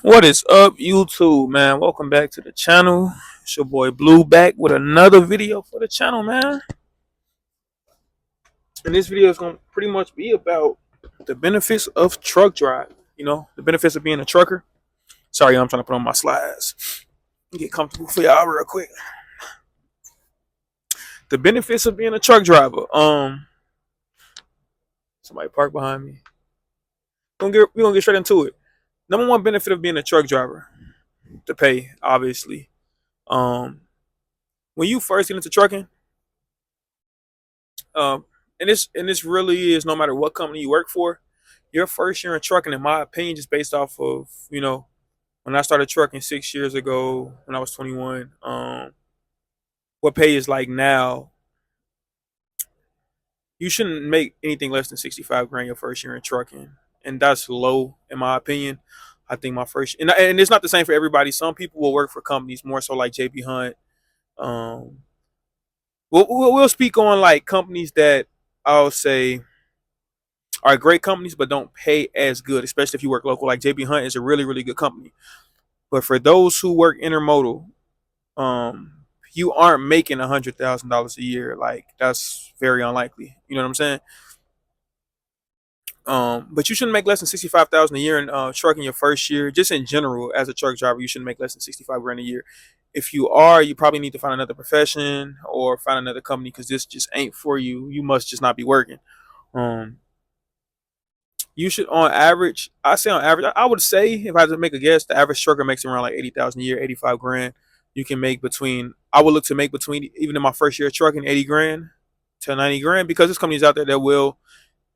What is up, YouTube, man? Welcome back to the channel. It's your boy Blue back with another video for the channel, man. And this video is going to pretty much be about the benefits of truck drive. You know, the benefits of being a trucker. Sorry, I'm trying to put on my slides. Get comfortable for y'all real quick. The benefits of being a truck driver. Somebody parked behind me. We're gonna get straight into it. Number one benefit of being a truck driver, the pay, obviously. Um, when you first get into trucking, Um, and this really is no matter what company you work for. Your first year in trucking, in my opinion, just based off of when I started trucking 6 years ago when I was 21. What pay is like now, you shouldn't make anything less than 65 grand your first year in trucking, and that's low in my opinion. I think my first and it's not the same for everybody. Some people will work for companies more so like JB Hunt. Um, we'll speak on like companies that I'll say are great companies but don't pay as good, especially if you work local. Like JB Hunt is a really, really good company. But for those who work intermodal, um, you aren't making $100,000 a year. Like that's very unlikely. You know what I'm saying? But you shouldn't make less than 65,000 a year in trucking your first year. Just in general, as a truck driver, you shouldn't make less than 65 grand a year. If you are, you probably need to find another profession or find another company because this just ain't for you. You must just not be working. Um, you should on average, I say on average, I would say if I had to make a guess, the average trucker makes around like 80,000 a year, 85 grand. You can make between, I would look to make between, even in my first year of trucking, 80 grand to 90 grand because there's companies out there that will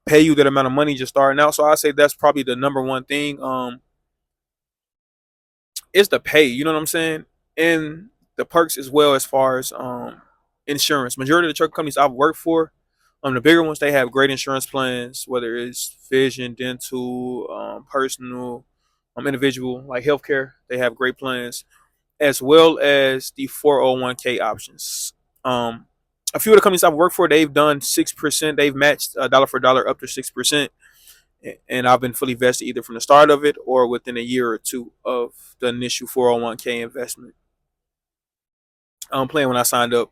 pay you that amount of money just starting out. So I say that's probably the number one thing. It's the pay, you know what I'm saying? And the perks as well as far as insurance. Majority of the truck companies I've worked for, the bigger ones, they have great insurance plans, whether it's vision, dental, personal, individual, like healthcare. They have great plans, as well as the 401k options. Um, a few of the companies I've worked for, they've done 6%. They've matched dollar for dollar up to 6%. And I've been fully vested either from the start of it or within a year or two of the initial 401k investment plan when I signed up.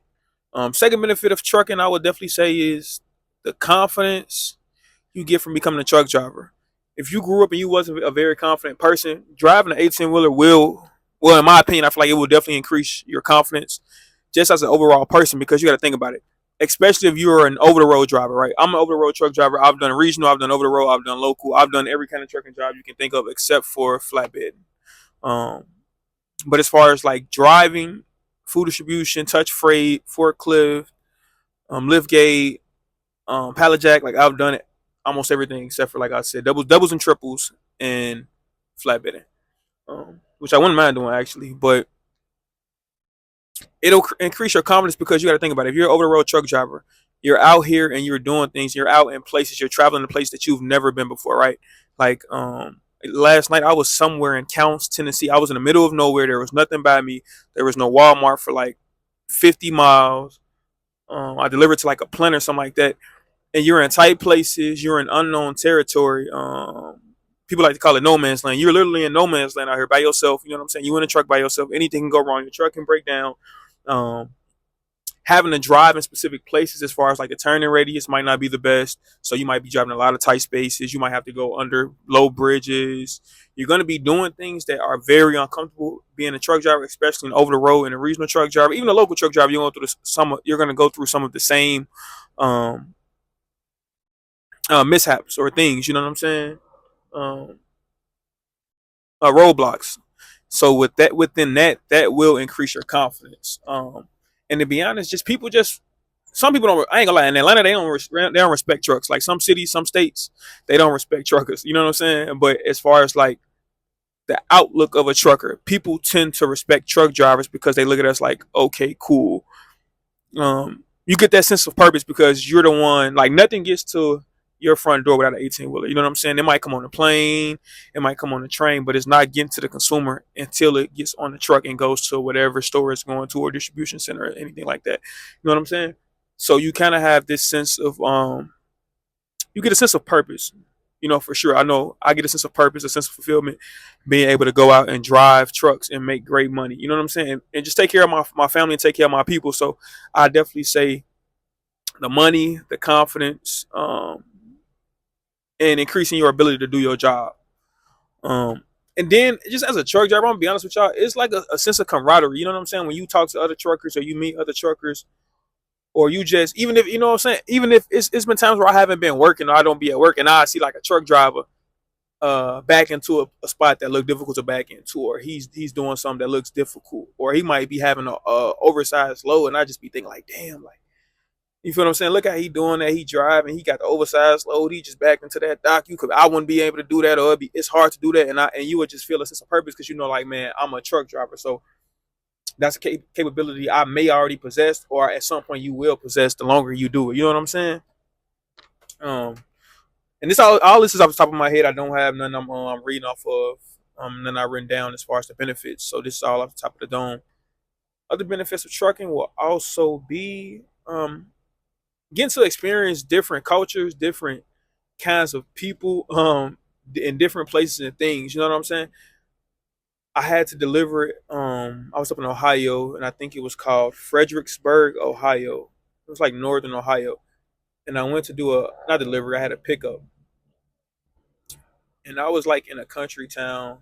Second benefit of trucking, I would definitely say, is the confidence you get from becoming a truck driver. If you grew up and you wasn't a very confident person, driving an 18 wheeler well, in my opinion, I feel like it will definitely increase your confidence just as an overall person because you got to think about it. Especially if you're an over the road driver, right? I'm an over the road truck driver. I've done regional, I've done over the road, I've done local, I've done every kind of trucking job you can think of except for flatbed. Um, but as far as like driving, food distribution, touch freight, forklift, lift gate, pallet jack, like I've done it almost everything except for like I said, doubles and triples and flatbedding, which I wouldn't mind doing actually, but it'll increase your confidence because you got to think about it. If you're an over the road truck driver, you're out here and you're doing things. You're out in places. You're traveling to places that you've never been before, right? Like last night, I was somewhere in Counce, Tennessee. I was in the middle of nowhere. There was nothing by me. There was no Walmart for like 50 miles. I delivered to like a plant or something like that. And you're in tight places. You're in unknown territory. People like to call it no man's land. You're literally in no man's land out here by yourself. You know what I'm saying? You in a truck by yourself. Anything can go wrong. Your truck can break down. Um, Having to drive in specific places as far as like the turning radius might not be the best. So you might be driving a lot of tight spaces. You might have to go under low bridges. You're going to be doing things that are very uncomfortable being a truck driver, especially an over the road and a regional truck driver, even a local truck driver. You're going to go through some of the same um, mishaps or things. You know what I'm saying? Um, Roadblocks. So with that, within that, that will increase your confidence. And to be honest, just people just some people don't. I ain't gonna lie. In Atlanta, they don't respect trucks. Like some cities, some states, they don't respect truckers. You know what I'm saying? But as far as like the outlook of a trucker, people tend to respect truck drivers because they look at us like, okay, cool. You get that sense of purpose because you're the one. Like nothing gets to your front door without an 18 wheeler. You know what I'm saying? It might come on a plane, it might come on a train, but it's not getting to the consumer until it gets on the truck and goes to whatever store it's going to or distribution center or anything like that. You know what I'm saying? So you kind of have this sense of you get a sense of purpose. For sure. I know I get a sense of purpose, a sense of fulfillment, being able to go out and drive trucks and make great money. You know what I'm saying? And just take care of my family and take care of my people. So I definitely say the money, the confidence, and increasing your ability to do your job. And then just as a truck driver, I'm gonna be honest with y'all, it's like a sense of camaraderie. You know what I'm saying? When you talk to other truckers or you meet other truckers, or you just even if you know what I'm saying, even if it's been times where I haven't been working or I don't be at work and I see like a truck driver back into a spot that look difficult to back into, or he's doing something that looks difficult, or he might be having a oversized load, and I just be thinking like, damn, like you feel what I'm saying? Look how he doing that. He driving. He got the oversized load. He just backed into that dock. I wouldn't be able to do that, or it's hard to do that, and you would just feel a sense of purpose because like, man, I'm a truck driver, so that's a capability I may already possess, or at some point you will possess the longer you do it. You know what I'm saying? Um, and this all this is off the top of my head. I don't have none I'm reading off of. None I written down as far as the benefits. So this is all off the top of the dome. Other benefits of trucking will also be getting to experience different cultures, different kinds of people, in different places and things. You know what I'm saying? I had to deliver it. I was up in Ohio, and I think it was called Fredericksburg, Ohio. It was like northern Ohio, and I went to do a not delivery. I had a pickup, and I was like in a country town,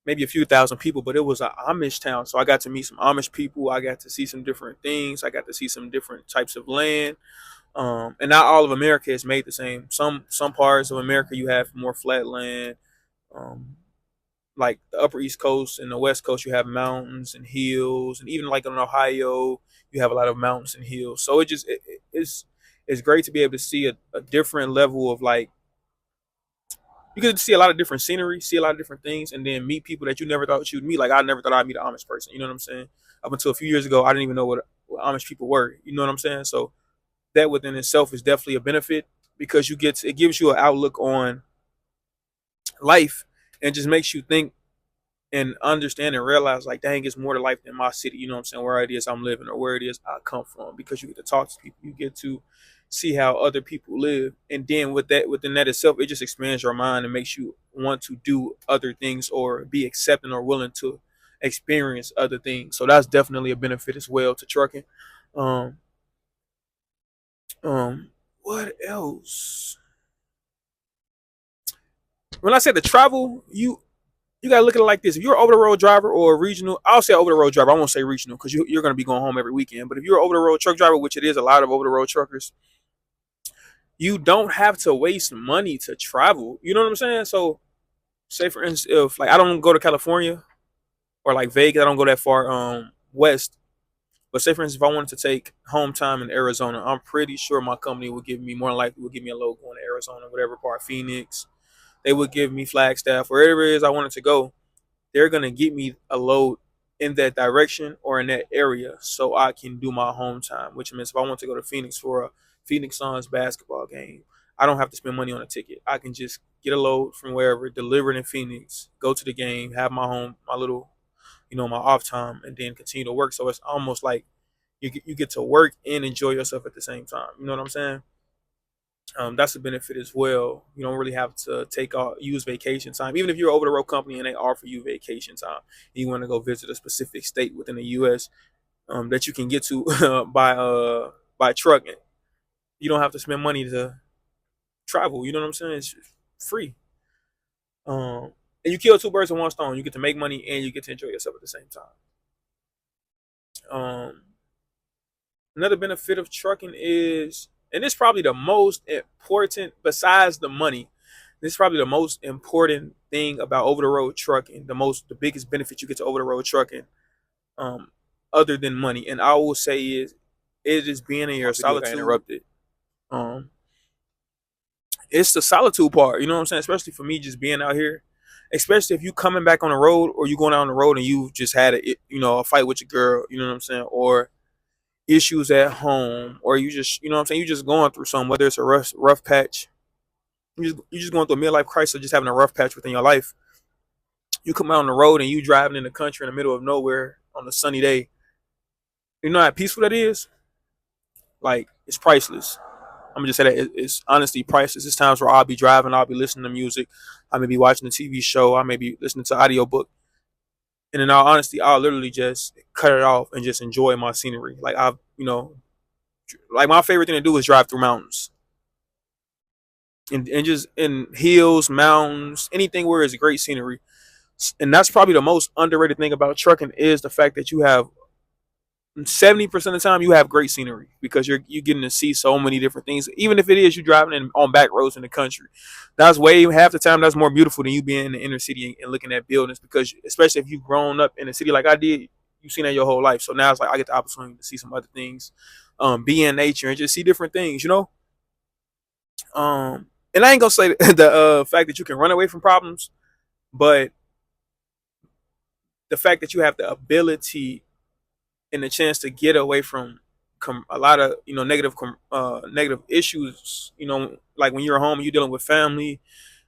maybe a few thousand people, but it was an Amish town. So I got to meet some Amish people. I got to see some different things. I got to see some different types of land. And not all of America is made the same. Some parts of America you have more flat land. Um, like the upper East Coast and the West Coast, you have mountains and hills, and even like in Ohio, you have a lot of mountains and hills. So it's great to be able to see a different level of like you get to see a lot of different scenery, see a lot of different things, and then meet people that you never thought you'd meet. Like I never thought I'd meet an Amish person. You know what I'm saying? Up until a few years ago, I didn't even know what Amish people were. You know what I'm saying? So that within itself is definitely a benefit because it gives you an outlook on life and just makes you think and understand and realize like, dang, it's more to life than my city. You know what I'm saying? Where it is I'm living or where it is I come from, because you get to talk to people, you get to see how other people live, and then within that itself, it just expands your mind and makes you want to do other things or be accepting or willing to experience other things. So that's definitely a benefit as well to trucking. Um, what else? When I say the travel, you gotta look at it like this. If you're an over the road driver or a regional, I'll say over the road driver. I won't say regional because you're gonna be going home every weekend. But if you're an over the road truck driver, which it is a lot of over the road truckers, you don't have to waste money to travel. You know what I'm saying? So, say for instance, if like I don't go to California or like Vegas, I don't go that far west. But say for instance, if I wanted to take home time in Arizona, I'm pretty sure my company would give me more than likely would give me a load going to Arizona, whatever part, Phoenix. They would give me Flagstaff, wherever it is I wanted to go. They're gonna get me a load in that direction or in that area so I can do my home time. Which means if I want to go to Phoenix for a Phoenix Suns basketball game, I don't have to spend money on a ticket. I can just get a load from wherever, deliver it in Phoenix, go to the game, have my little, my off time, and then continue to work. So it's almost like you get to work and enjoy yourself at the same time. You know what I'm saying? That's a benefit as well. You don't really have to use vacation time, even if you're over the road company and they offer you vacation time. And you want to go visit a specific state within the U.S. That you can get to by truck. You don't have to spend money to travel. You know what I'm saying? It's free. And you kill two birds with one stone. You get to make money and you get to enjoy yourself at the same time. Um, Another benefit of trucking is, and this is probably the most important besides the money. This is probably the most important thing about over the road trucking. The biggest benefit you get to over the road trucking, um, other than money, and I will say it is being in your solitude. Interrupted. Um, it's the solitude part. You know what I'm saying? Especially for me, just being out here. Especially if you coming back on the road or you going out on the road and you just had a fight with your girl. You know what I'm saying? Or issues at home, or you just, you know what I'm saying, you just going through something, whether it's a rough patch, you just going through a midlife crisis, or just having a rough patch within your life. You come out on the road and you driving in the country in the middle of nowhere on a sunny day. You know how peaceful that is? Like, it's priceless. I'm I'm gonna just say that it's honestly priceless. There's times where I'll be driving, I'll be listening to music, I may be watching a TV show, I may be listening to audiobook, and in all honesty, I'll literally just cut it off and just enjoy my scenery. Like I've, like my favorite thing to do is drive through mountains and just in hills, mountains, anything where it's great scenery. And that's probably the most underrated thing about trucking is the fact that you have 70% of the time you have great scenery because you're getting to see so many different things. Even if it is you driving on back roads in the country, that's way half the time that's more beautiful than you being in the inner city and looking at buildings. Because especially if you've grown up in a city like I did, you've seen that your whole life. So now it's like I get the opportunity to see some other things, be in nature and just see different things. And I ain't gonna say the fact that you can run away from problems, but the fact that you have the ability and the chance to get away from a lot of negative issues. Like when you're home and you're dealing with family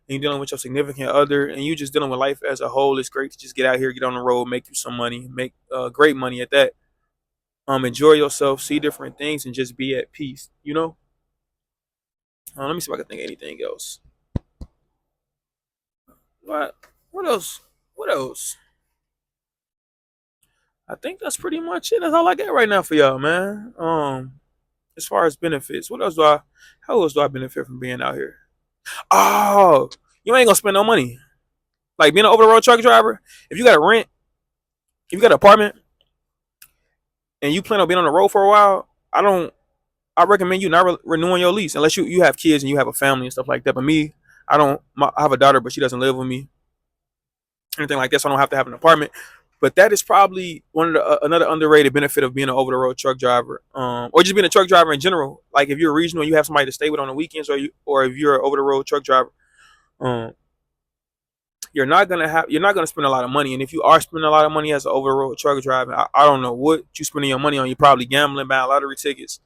and you're dealing with your significant other and you just dealing with life as a whole. It's great to just get out here, get on the road, make you some money, make great money at that. Enjoy yourself, see different things, and just be at peace. Let me see if I can think of anything else. What? What else? What else? I think that's pretty much it. That's all I got right now for y'all, man. As far as benefits, what else do I? How else do I benefit from being out here? Oh, you ain't gonna spend no money. Like being an over the road truck driver, if you got a rent, if you got an apartment, and you plan on being on the road for a while, I recommend you not renewing your lease unless you have kids and you have a family and stuff like that. But me, I don't. I have a daughter, but she doesn't live with me. Anything like that, so I don't have to have an apartment. But that is probably one of the another underrated benefit of being an over the road truck driver, or just being a truck driver in general. Like if you're regional, you have somebody to stay with on the weekends, or if you're an over the road truck driver, um, you're not gonna spend a lot of money. And if you are spending a lot of money as an over the road truck driver, I don't know what you spending your money on. You're probably gambling, buying lottery tickets,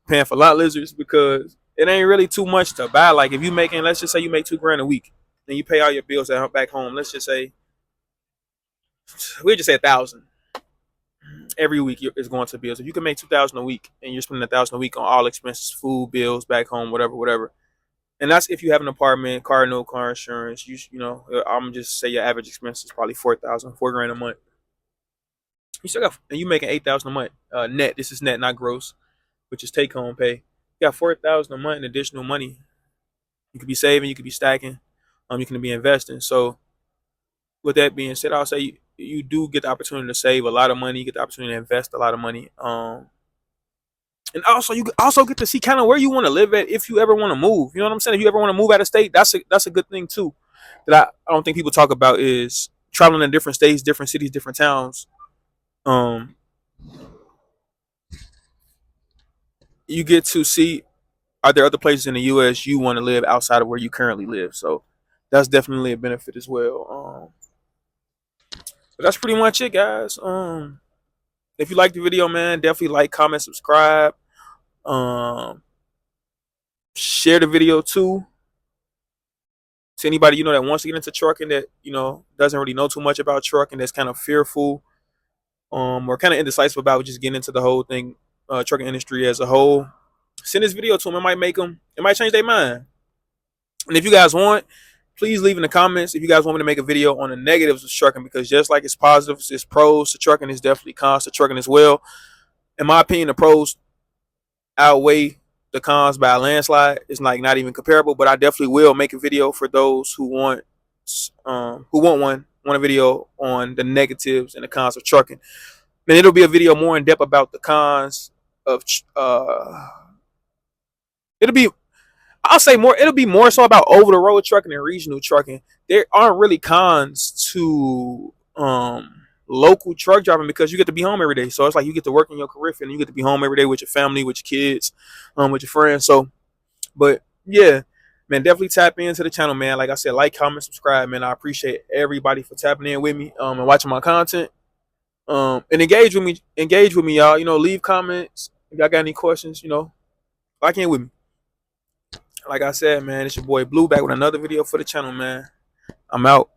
paying for lot lizards because it ain't really too much to buy. Like if you making, let's just say you make $2,000 a week, and you pay all your bills at back home. Let's just say we just say 1,000 every week is going to bills. If you can make 2,000 a week and you're spending 1,000 a week on all expenses, food, bills, back home, whatever, and that's if you have an apartment, car, no car insurance. I'm just say your average expense is probably 4,000, $4,000 a month. You still got, and you making 8,000 a month net. This is net, not gross, which is take home pay. You got 4,000 a month in additional money. You could be saving, you could be stacking, you can be investing. So with that being said, I'll say you do get the opportunity to save a lot of money. You get the opportunity to invest a lot of money. And also you also get to see kind of where you want to live at if you ever want to move. You know what I'm saying? If you ever want to move out of state, that's a good thing too. That I don't think people talk about is traveling in different states, different cities, different towns. Um, you get to see are there other places in the U.S. you want to live outside of where you currently live. So that's definitely a benefit as well. But that's pretty much it, guys. If you like the video, man, definitely like, comment, subscribe. Um, Share the video too to anybody that wants to get into trucking that doesn't really know too much about trucking, that's kind of fearful, or kind of indecisive about just getting into the whole thing, trucking industry as a whole. Send this video to them. It might change their mind. And if you guys want, please leave in the comments if you guys want me to make a video on the negatives of trucking, because just like it's positives, it's pros to trucking, is definitely cons to trucking as well. In my opinion, the pros outweigh the cons by a landslide. It's like not even comparable, but I definitely will make a video for those who want a video on the negatives and the cons of trucking. And it'll be a video more in depth about the cons of it'll be it'll be more so about over the road trucking and regional trucking. There aren't really cons to local truck driving because you get to be home every day. So it's like you get to work in your career and you get to be home every day with your family, with your kids, with your friends. So, but yeah, man, definitely tap into the channel, man. Like I said, like, comment, subscribe, man. I appreciate everybody for tapping in with me, and watching my content. And engage with me, y'all. Leave comments if y'all got any questions. Lock in with me. Like I said, man, it's your boy Blue back with another video for the channel, man. I'm out.